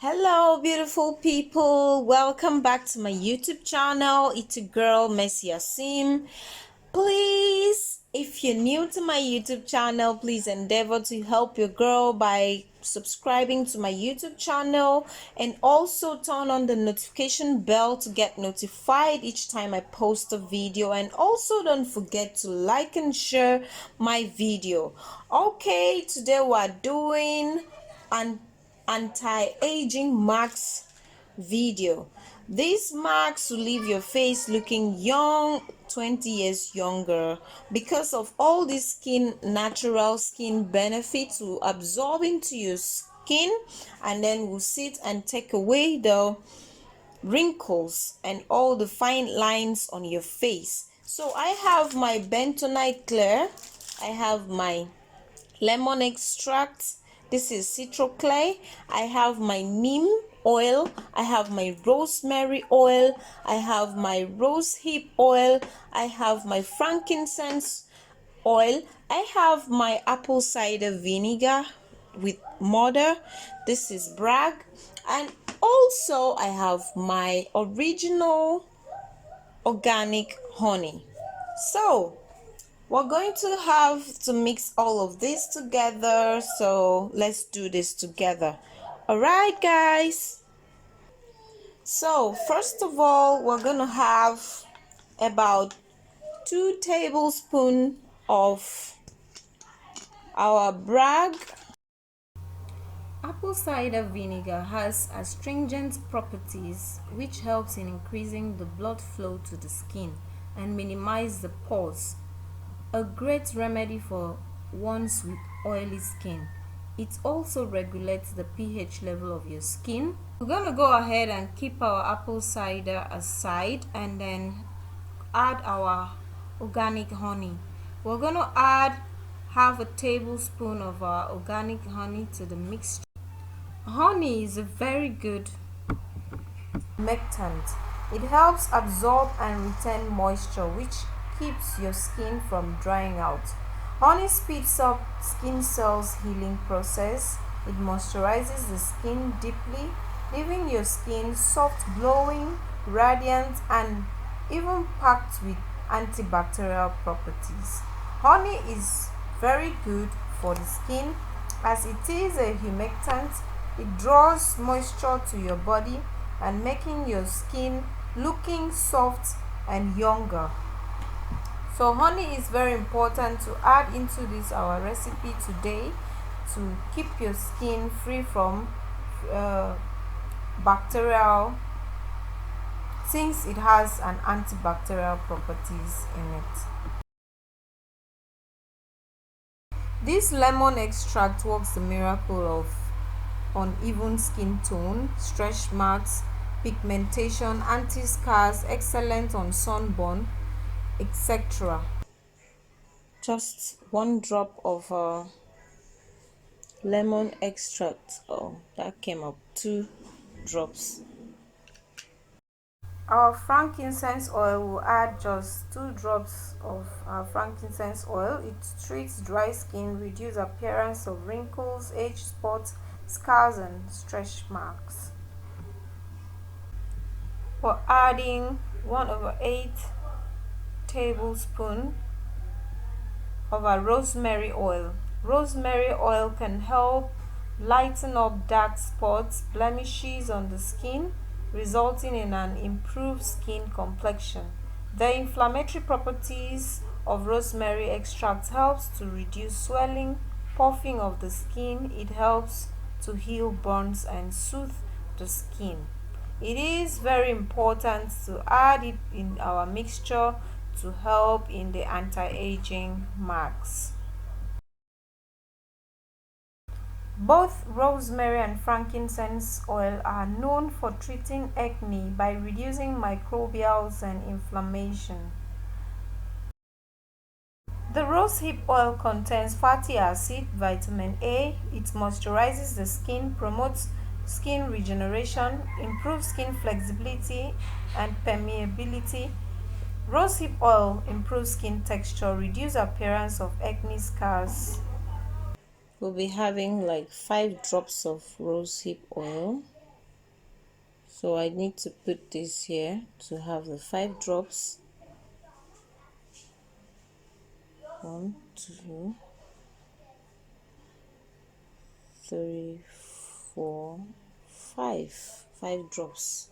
Hello beautiful people, welcome back to my YouTube channel. It's a girl Messi Asim. Please, if you're new to my YouTube channel, please endeavor to help your girl by subscribing to my YouTube channel and also turn on the notification bell to get notified each time I post a video, and also don't forget to like and share my video. Okay, today we're doing an anti-aging masks video. These masks will leave your face looking young, 20 years younger, because of all these natural skin benefits will absorb into your skin and then will sit and take away the wrinkles and all the fine lines on your face. So I have my bentonite clear, I have my lemon extract, this is citro clay, I have my neem oil, I have my rosemary oil, I have my rose hip oil, I have my frankincense oil, I have my apple cider vinegar with mother, this is brag, and also I have my original organic honey. So we're going to have to mix all of this together, so let's do this together. All right guys, so first of all we're gonna have about 2 tablespoons of our brag. Apple cider vinegar has astringent properties which helps in increasing the blood flow to the skin and minimize the pores. A great remedy for ones with oily skin. It also regulates the pH level of your skin. We're going to go ahead and keep our apple cider aside and then add our organic honey. We're going to add half a tablespoon of our organic honey to the mixture. Honey is a very good humectant. It helps absorb and retain moisture, which keeps your skin from drying out. Honey speeds up skin cells healing process. It moisturizes the skin deeply, leaving your skin soft, glowing, radiant, and even packed with antibacterial properties. Honey is very good for the skin as it is a humectant. It draws moisture to your body and making your skin looking soft and younger. So honey is very important to add into this our recipe today to keep your skin free from bacterial, since it has an antibacterial properties in it. This lemon extract works the miracle of uneven skin tone, stretch marks, pigmentation, anti-scars, excellent on sunburn, etc. Just 1 drop of lemon extract. Oh, that came up 2 drops. Our frankincense oil, will add just 2 drops of our frankincense oil. It treats dry skin, reduce appearance of wrinkles, age spots, scars, and stretch marks. We're adding 1/8 tablespoon of our rosemary oil. Rosemary oil can help lighten up dark spots, blemishes on the skin, resulting in an improved skin complexion. The inflammatory properties of rosemary extract helps to reduce swelling, puffing of the skin. It helps to heal burns and soothe the skin. It is very important to add it in our mixture to help in the anti-aging marks. Both rosemary and frankincense oil are known for treating acne by reducing microbials and inflammation. The rosehip oil contains fatty acid, vitamin A. It moisturizes the skin, promotes skin regeneration, improves skin flexibility and permeability. Rosehip oil improves skin texture, reduce appearance of acne scars. We'll be having like 5 drops of rosehip oil. So I need to put this here to have the 5 drops. 1, 2, 3, 4, 5 drops.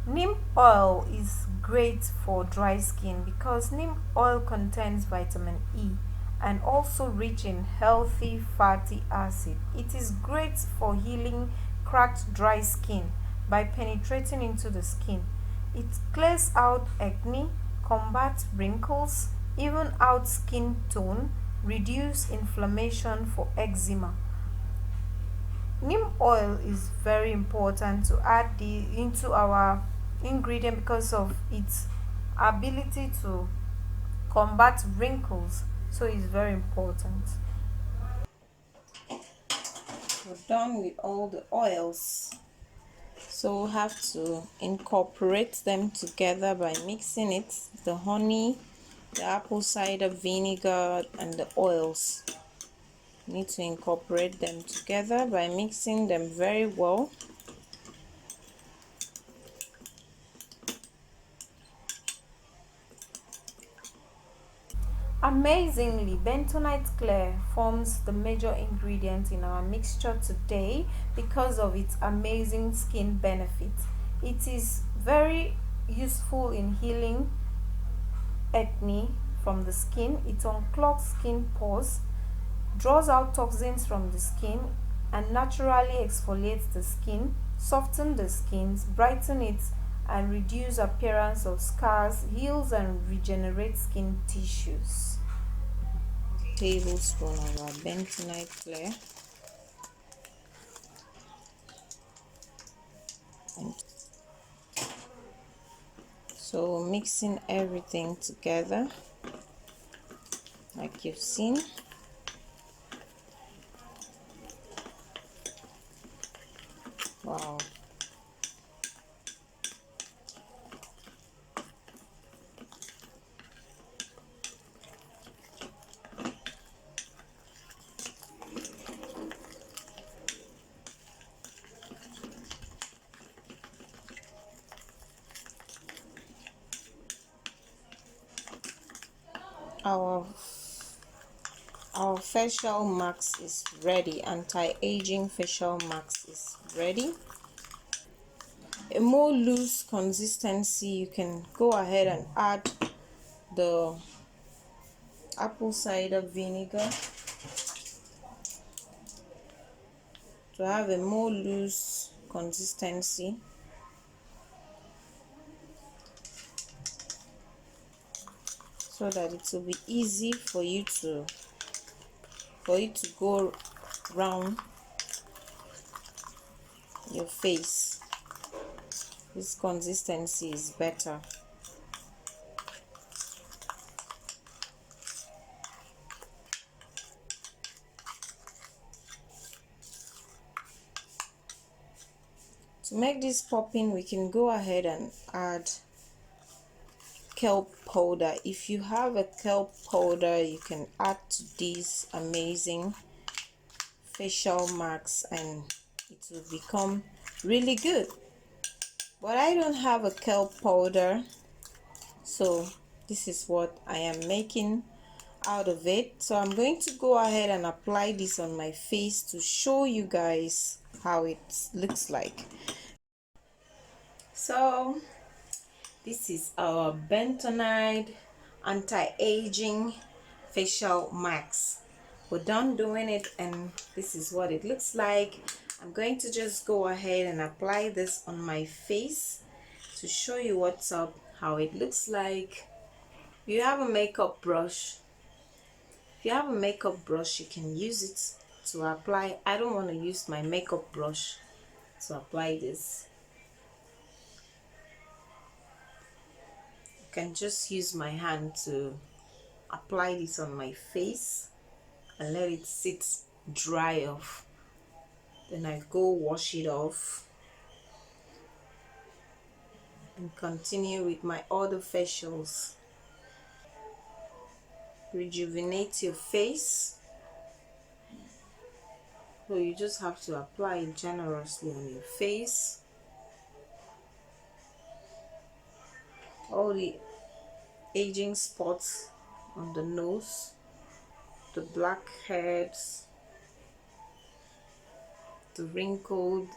Neem oil is great for dry skin because neem oil contains vitamin E and also rich in healthy fatty acid. It is great for healing cracked dry skin by penetrating into the skin. It clears out acne, combats wrinkles, even out skin tone, reduce inflammation for eczema. Neem oil is very important to add into our ingredient because of its ability to combat wrinkles, so it's very important. We're done with all the oils, so we'll have to incorporate them together by mixing it, the honey, the apple cider vinegar, and the oils. Need to incorporate them together by mixing them very well. Amazingly, bentonite clear forms the major ingredient in our mixture today because of its amazing skin benefits. It is very useful in healing acne from the skin. It unclogs skin pores, draws out toxins from the skin, and naturally exfoliates the skin, softens the skin, brightens it, and reduce appearance of scars, heals and regenerates skin tissues. Tablespoon of our bentonite clear. So mixing everything together like you've seen. Wow. Our facial mask is ready. Anti-aging facial mask is ready. A more loose consistency, you can go ahead and add the apple cider vinegar to have a more loose consistency. So that it will be easy for you to go round your face. This consistency is better. To make this popping, we can go ahead and add kelp powder. If you have a kelp powder, you can add to this amazing facial mask and it will become really good. But I don't have a kelp powder, so this is what I am making out of it. So I'm going to go ahead and apply this on my face to show you guys how it looks like. So this is our bentonite anti-aging facial mask. We're done doing it and this is what it looks like. I'm going to just go ahead and apply this on my face to show you what's up, how it looks like. If you have a makeup brush, you can use it to apply. I don't want to use my makeup brush to apply this. I can just use my hand to apply this on my face and let it sit dry off. Then I go wash it off and continue with my other facials. Rejuvenate your face. So you just have to apply it generously on your face. All the aging spots on the nose, the blackheads, the wrinkled,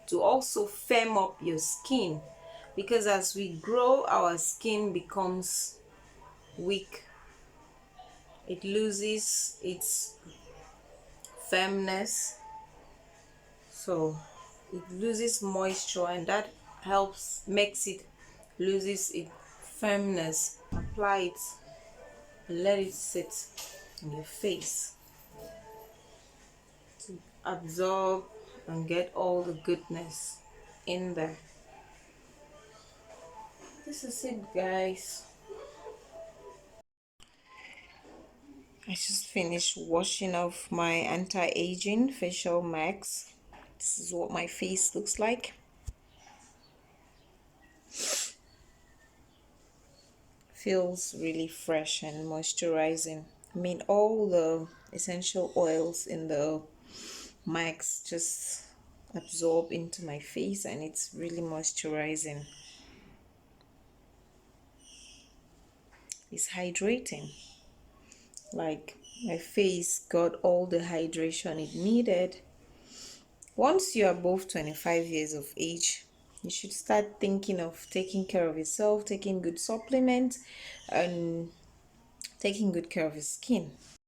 to also firm up your skin, because as we grow our skin becomes weak, it loses its firmness, so it loses moisture, and that helps makes it loses its firmness. Apply it and let it sit on your face to absorb and get all the goodness in there. This is it, guys. I just finished washing off my anti-aging facial mask. This is what my face looks like. Feels really fresh and moisturizing. I mean, all the essential oils in the mask just absorb into my face, and it's really moisturizing. It's hydrating. Like, my face got all the hydration it needed. Once you're above 25 years of age, you should start thinking of taking care of yourself, taking good supplements, and taking good care of your skin.